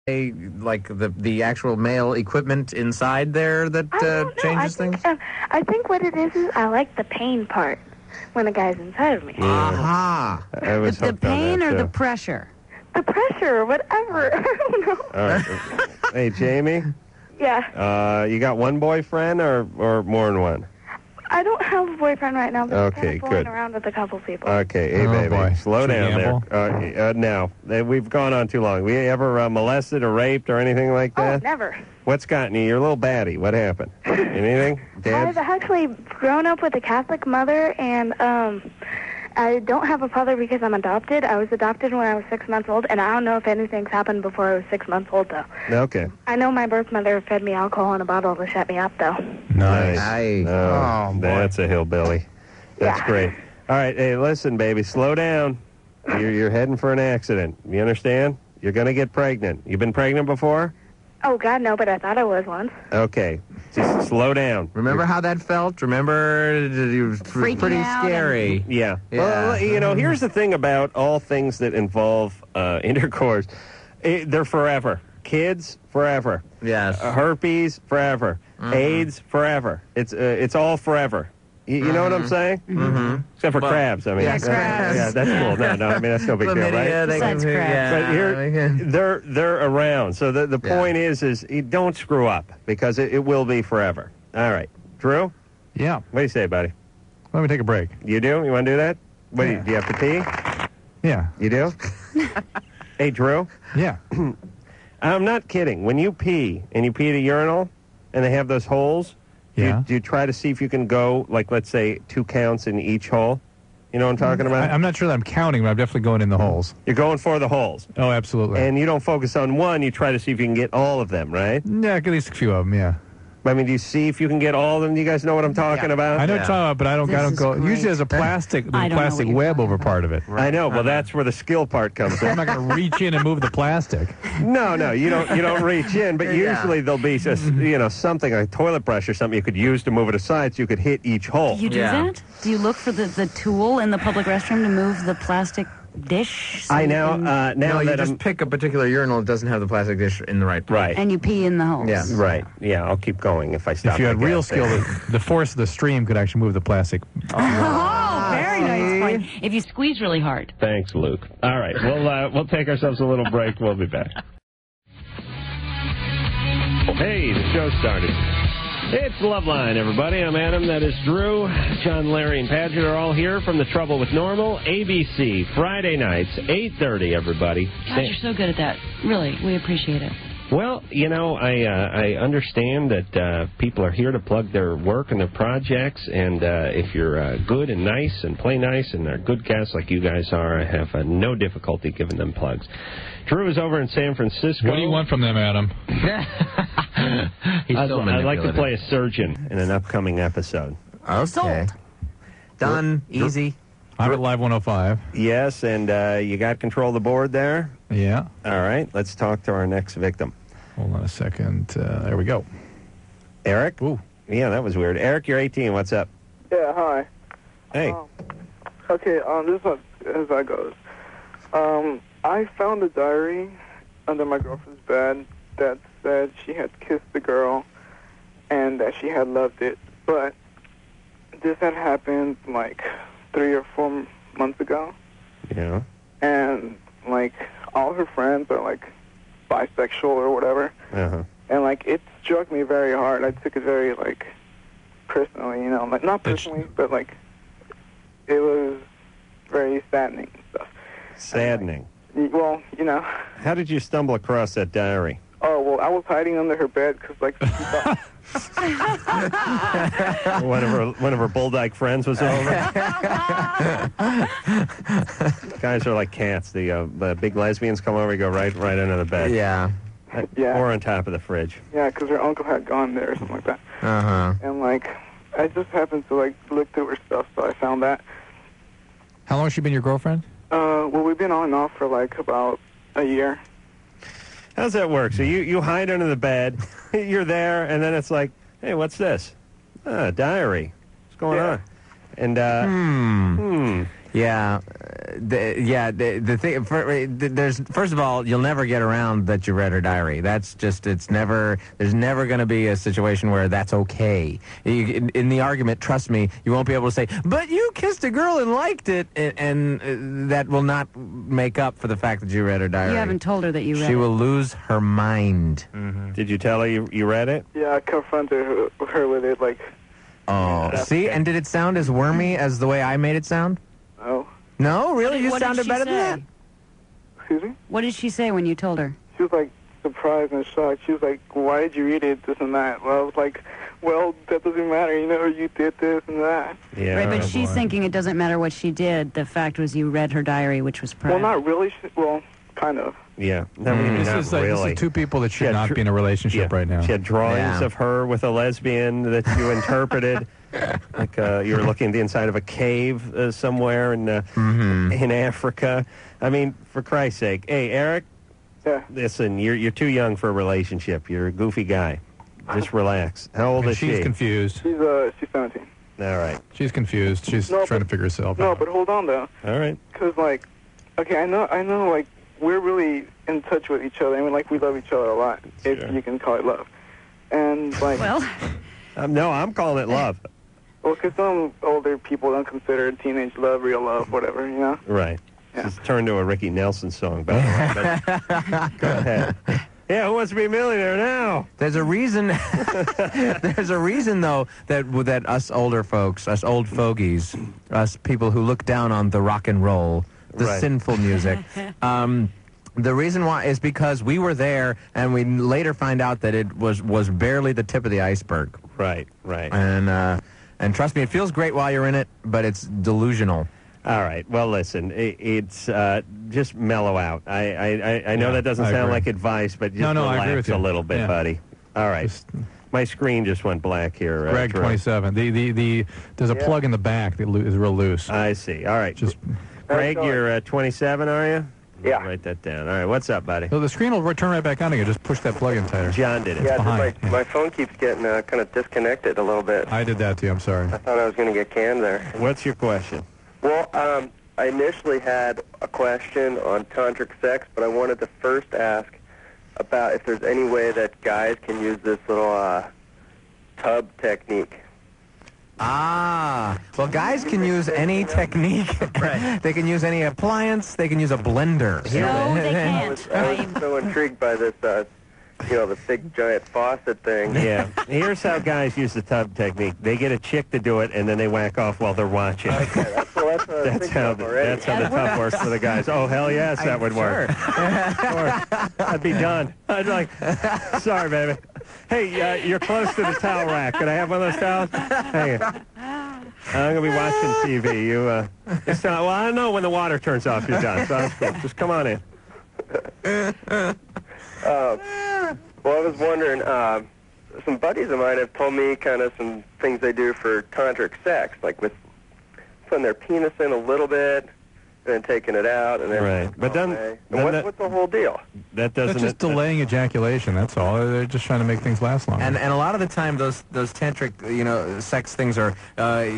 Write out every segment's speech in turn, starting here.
like the actual male equipment inside there that changes things? I think what it is I like the pain part when the guy's inside of me. Aha. The pain or the pressure? The pressure, whatever. I don't know. All right. Hey, Jamie? Yeah. You got one boyfriend or more than one? I don't have a boyfriend right now, but I'm kind Okay, of fooling good. around with a couple people. Okay, hey, baby. Boy. Slow Should we down there. Now, we've gone on too long. We ever molested or raped or anything like that? Oh, never. What's gotten you? You're a little batty. What happened? Anything? I've actually grown up with a Catholic mother, and I don't have a father because I'm adopted. I was adopted when I was 6 months old, and I don't know if anything's happened before I was 6 months old, though. Okay. I know my birth mother fed me alcohol in a bottle to shut me up, though. Nice. Oh, boy. That's a hillbilly. That's great. All right, hey, listen, baby, slow down. You're heading for an accident. You understand? You're going to get pregnant. You been pregnant before? Oh, God, no, but I thought I was once. Okay. Just slow down. Remember how that felt? Remember it was pretty scary. Yeah. Well, here's the thing about all things that involve intercourse. They're forever. Kids, forever. Yes. Herpes, forever. AIDS, forever. It's all forever. You know what I'm saying? Mm-hmm. Except for crabs. I mean, crabs. Yeah, that's cool. No, I mean, that's no big deal, right? Besides crabs. But they're around. So the point is don't screw up because it will be forever. All right. Drew? Yeah. What do you say, buddy? Let me take a break. You do? You want to do that? What do you have to pee? Yeah. You do? Hey, Drew? Yeah. I'm not kidding. When you pee and you pee at a urinal and they have those holes, do you try to see if you can go, like, let's say, 2 counts in each hole? You know what I'm talking about? I'm not sure that I'm counting, but I'm definitely going in the holes. You're going for the holes. Oh, absolutely. And you don't focus on one. You try to see if you can get all of them, right? Yeah, at least a few of them, yeah. I mean, do you see if you can get all of them? Do you guys know what I'm talking about? I know what you're talking about, but I don't go. Great. Usually there's a plastic web over part of it. I know. Well, that's where the skill part comes in. I'm not going to reach in and move the plastic. No, you don't reach in, but usually there'll be just, something like toilet brush or something you could use to move it aside so you could hit each hole. Do you do that? Do you look for the tool in the public restroom to move the plastic dish? I know. Now you that just pick a particular urinal that doesn't have the plastic dish in the right place. Right. And you pee in the holes. Yeah. Right. Yeah, I'll keep going if I stop. If you had my real gas skill, station. the force of the stream could actually move the plastic. Oh, very nice point. If you squeeze really hard. Thanks, Luke. All right, we'll take ourselves a little break. We'll be back. Hey, the show started. It's Loveline, everybody. I'm Adam. That is Drew. John, Larry, and Paget are all here from The Trouble with Normal. ABC, Friday nights, 8:30, everybody. God, you're so good at that. Really, we appreciate it. Well, I understand that people are here to plug their work and their projects, and if you're good and nice and play nice and are good guests like you guys are, I have no difficulty giving them plugs. Drew is over in San Francisco. What do you want from them, Adam? I'd like to play a surgeon in an upcoming episode. Okay. Sold. Done. Easy. I'm at Live 105. Yes, and you got control of the board there? Yeah. All right, let's talk to our next victim. Hold on a second. There we go. Eric? Ooh. Yeah, that was weird. Eric, you're 18. What's up? Yeah, hi. Hey. Okay, this is as that goes. I found a diary under my girlfriend's bed that said she had kissed the girl and that she had loved it. But this had happened like 3 or 4 months ago. Yeah. And like all her friends are like bisexual or whatever. Uh-huh. And like it struck me very hard. I took it very like personally, like not personally, but like it was very saddening and stuff. Saddening. Well, How did you stumble across that diary? Oh, well, I was hiding under her bed because, like, she thought... one of her Bulldog friends was over. Guys are like cats. The big lesbians come over and go right under the bed. Yeah. Yeah. Or on top of the fridge. Yeah, because her uncle had gone there or something like that. Uh-huh. And, like, I just happened to, like, look through her stuff, so I found that. How long has she been your girlfriend? Well, we've been on and off for, like, about a year. How's that work? So you hide under the bed, you're there, and then it's like, hey, what's this? Diary. What's going on? And, Yeah. the thing. There's first of all, you'll never get around that you read her diary. That's just there's never going to be a situation where that's okay. In the argument, trust me, you won't be able to say, but you kissed a girl and liked it, and that will not make up for the fact that you read her diary. You haven't told her that you read it. She will lose her mind. Mm-hmm. Did you tell her you read it? Yeah, I confronted her with it, like... Oh, see? And did it sound as wormy as the way I made it sound? No. No? Really? You What sounded did she better than say? that? Excuse me? What did she say when you told her? She was, like, surprised and shocked. She was like, why did you read it, this and that? Well, I was like, well, that doesn't matter. You know, you did this and that. Yeah. Right, but she's thinking it doesn't matter what she did. The fact was you read her diary, which was private. Well, not really. Well, kind of. Yeah. I mean, This not is really. two people that should not be in a relationship right now. She had drawings of her with a lesbian that you interpreted. Like you were looking at the inside of a cave somewhere in Africa. I mean, for Christ's sake. Hey, Eric. Yeah. Listen, you're too young for a relationship. You're a goofy guy. Just relax. How old is she? She's confused. She's 17. All right. She's confused. She's trying to figure herself No, out. but hold on, though. All right. Because, like, okay, I know, like, we're really in touch with each other. I mean, like, we love each other a lot, if you can call it love. And, like... Well... no, I'm calling it love. Well, because some older people don't consider teenage love real love, whatever, you know? Right. Yeah. It's turned to a Ricky Nelson song, by the way. But go ahead. Yeah, who wants to be a millionaire now? There's a reason. There's a reason, though, that us older folks, us old fogies, us people who look down on the rock and roll, the sinful music. The reason why is because we were there, and we later find out that it was barely the tip of the iceberg. Right. Right. And trust me, it feels great while you're in it, but it's delusional. All right. Well, listen, it's just mellow out. I know that doesn't sound like advice, but just I agree with relax you. a little bit, buddy. All right. My screen just went black here. Greg, 27. There's a plug in the back that is real loose. I see. All right. Greg, you're 27, are you? Yeah. Write that down. All right. What's up, buddy? So the screen will turn right back on again. Just push that plug in tighter. John did it. Yeah, my phone keeps getting kind of disconnected a little bit. I did that to you. I'm sorry. I thought I was going to get canned there. What's your question? Well, I initially had a question on tantric sex, but I wanted to first ask about if there's any way that guys can use this little tub technique. Well, guys can use any technique. They can use any appliance. They can use a blender. No, they can't. I was so intrigued by this, the big giant faucet thing. Yeah. Here's how guys use the tub technique. They get a chick to do it, and then they whack off while they're watching. Okay, that's how the tub works for the guys. Oh, hell yes, that would work. Sure. I'd be done. I'd be like, sorry, baby. Hey, you're close to the towel rack. Can I have one of those towels? Hang on. I'm going to be watching TV. Well, I don't know when the water turns off. You're done. So that's cool. Just come on in. Well, I was wondering, some buddies of mine have told me kind of some things they do for tantric sex, like with putting their penis in a little bit and then taking it out, and then But then what's the whole deal? That doesn't. It's just delaying ejaculation. That's all. They're just trying to make things last longer. And a lot of the time, those tantric, sex things are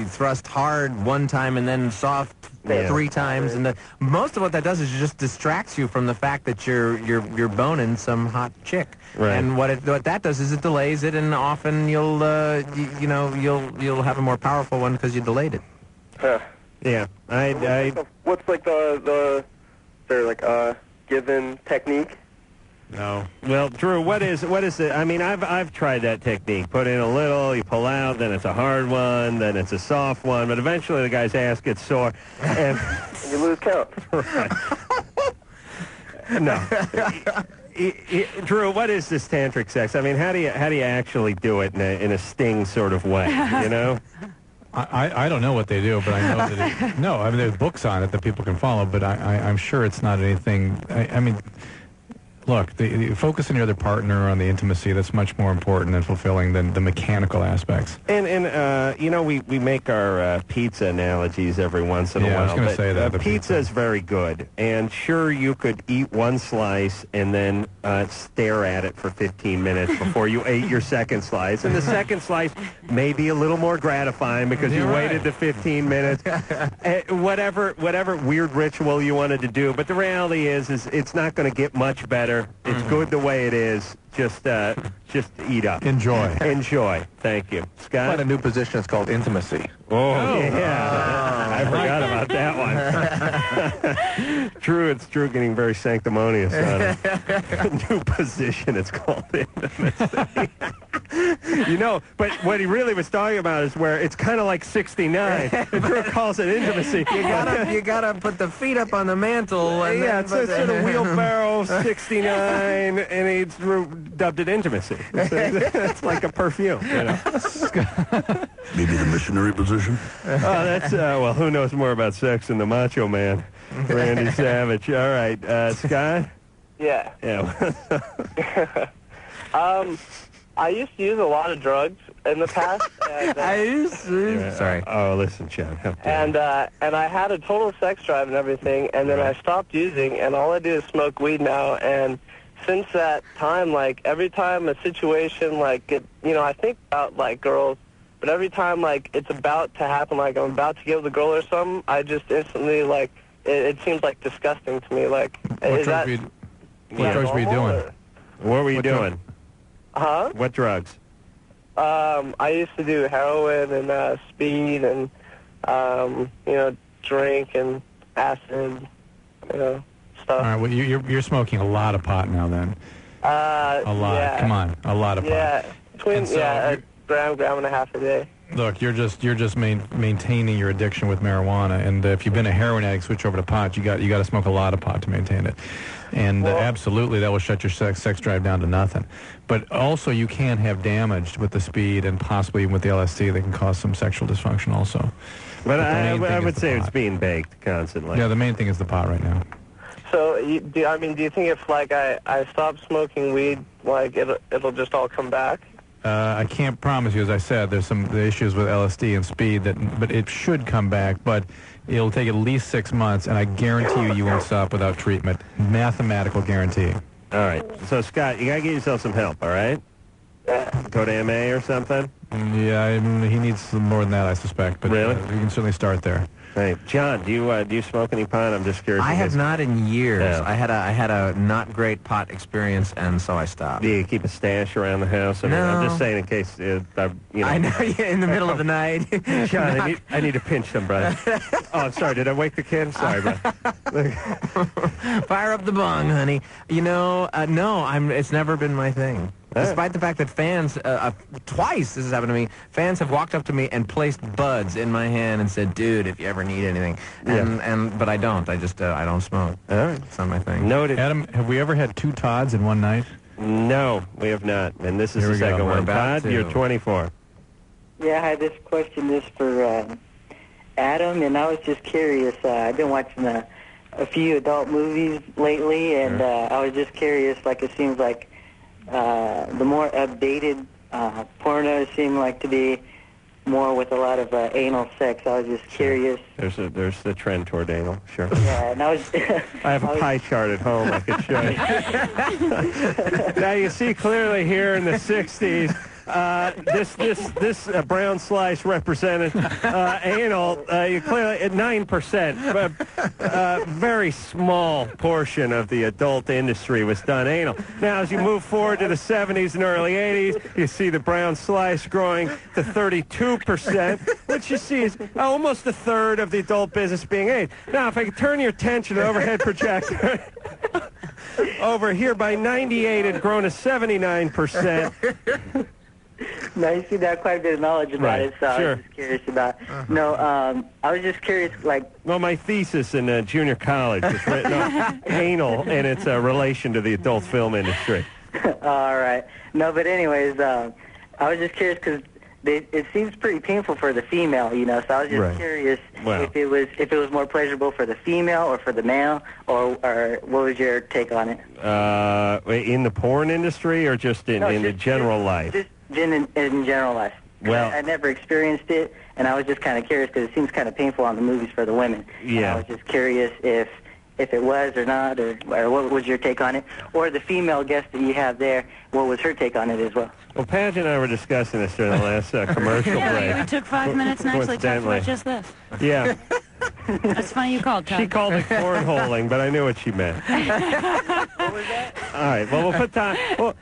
thrust hard one time and then soft 3 times, and most of what that does is it just distracts you from the fact that you're boning some hot chick. Right. And what that does is it delays it, and often you'll have a more powerful one because you delayed it. Huh. Yeah. What's like is there like a given technique? No. Well, Drew, what is it? I mean, I've tried that technique. Put in a little, you pull out, then it's a hard one, then it's a soft one, but eventually the guy's ass gets sore, and you lose count. Right. No. Drew, what is this tantric sex? I mean, how do you actually do it in a sting sort of way? You know. I don't know what they do, but I know that I mean, there's books on it that people can follow, but I'm sure it's not anything. I mean, look, the focus on your other partner, on the intimacy, that's much more important and fulfilling than the mechanical aspects. And you know, we make our pizza analogies every once in a while. I was going to say that. Pizza is very good. And sure, you could eat one slice and then stare at it for 15 minutes before you ate your second slice. And the second slice may be a little more gratifying because you waited the 15 minutes. Whatever weird ritual you wanted to do. But the reality is it's not going to get much better. It's good the way it is. Just eat up. Enjoy. Enjoy. Thank you. Scott? Quite a new position. It's called intimacy. Oh, yeah. I forgot about that one. True, it's Drew getting very sanctimonious on a new position. It's called intimacy. You know, but what he really was talking about is where it's kind of like 69. Drew calls it intimacy. You gotta put the feet up on the mantle. And it's sort of wheelbarrow 69, and he dubbed it intimacy. It's like a perfume, you know. Maybe the missionary position? That's, well, who knows more about sex than the Macho Man, Randy Savage. All right, Scott? Yeah. Yeah. I used to use a lot of drugs in the past. And, I used to. Sorry. Oh, listen, John. And I had a total sex drive and everything, and then I stopped using, and all I do is smoke weed now. And since that time, like every time a situation like I think about like girls, but every time like it's about to happen, like I'm about to get with a girl or something, I just instantly like it seems like disgusting to me. Like What drugs were you doing? What were you doing? Huh? What drugs? I used to do heroin and speed and drink and acid, stuff. All right, well, you're smoking a lot of pot now, then. A lot. Yeah. Come on, a lot of pot. Yeah, a gram and a half a day. Look, you're just maintaining your addiction with marijuana, and if you've been a heroin addict, switch over to pot. You got to smoke a lot of pot to maintain it, and absolutely that will shut your sex drive down to nothing. But also, you can have damage with the speed and possibly even with the LSD that can cause some sexual dysfunction also. But I would say it's being baked constantly. Yeah, the main thing is the pot right now. So, do you think if like I stop smoking weed, like it'll just all come back? I can't promise you, as I said, there's some issues with LSD and speed, but it should come back, but it'll take at least 6 months, and I guarantee you won't stop without treatment. Mathematical guarantee. All right. So, Scott, you got to get yourself some help, all right? Go to MA or something? Yeah, he needs some more than that, I suspect, but really? You can certainly start there. Hey, John, do you smoke any pot? I'm just curious. I have not in years. Yeah. I had a not great pot experience, and so I stopped. Do you keep a stash around the house? I mean, No. I'm just saying in case I know, in the middle of the night. John, I need to pinch them, brother. Oh, I'm sorry. Did I wake the kid? Sorry, brother. Fire up the bong, honey. No, it's never been my thing. Despite the fact that fans, twice this has happened to me, fans have walked up to me and placed buds in my hand and said, "Dude, if you ever need anything," but I don't. I just I don't smoke. All right, it's not my thing. Noted. Adam, have we ever had 2 Todds in one night? No, we have not. And this is the second one. Todd, you're 24. Yeah, I had this question just for Adam, and I was just curious. I've been watching a few adult movies lately, and I was just curious. Like, it seems like the more updated pornos seem like to be more with a lot of anal sex. I was just curious. There's the trend toward anal, sure. Yeah, and I was. I have a pie chart at home I could show you. Now you see clearly here in the 60s. This brown slice represented anal. You clearly at 9%. Very small portion of the adult industry was done anal. Now, as you move forward to the 70s and early 80s, you see the brown slice growing to 32%, which you see is almost a third of the adult business being anal. Now, if I could turn your attention to the overhead projector. Over here, by 98, it had grown to 79%. No, you see, that quite a bit of knowledge about it, so I was just curious about. No, I was just curious, like. Well, my thesis in junior college was written on anal and its relation to the adult film industry. All right. No, but anyways, I was just curious because it seems pretty painful for the female, you know. So I was just curious if it was more pleasurable for the female or for the male, or what was your take on it? In the porn industry or just in the general life? Just in general life. Well, I never experienced it, and I was just kind of curious because it seems kind of painful on the movies for the women. Yeah. And I was just curious if it was or not, or what was your take on it? Or the female guest that you have there, what was her take on it as well? Well, Paget and I were discussing this during the last commercial break. We took 5 minutes and actually talked about just this. Yeah. That's funny you called, Todd. She called it cornholing, but I knew what she meant. What was that? All right. Well, we'll put time. Well,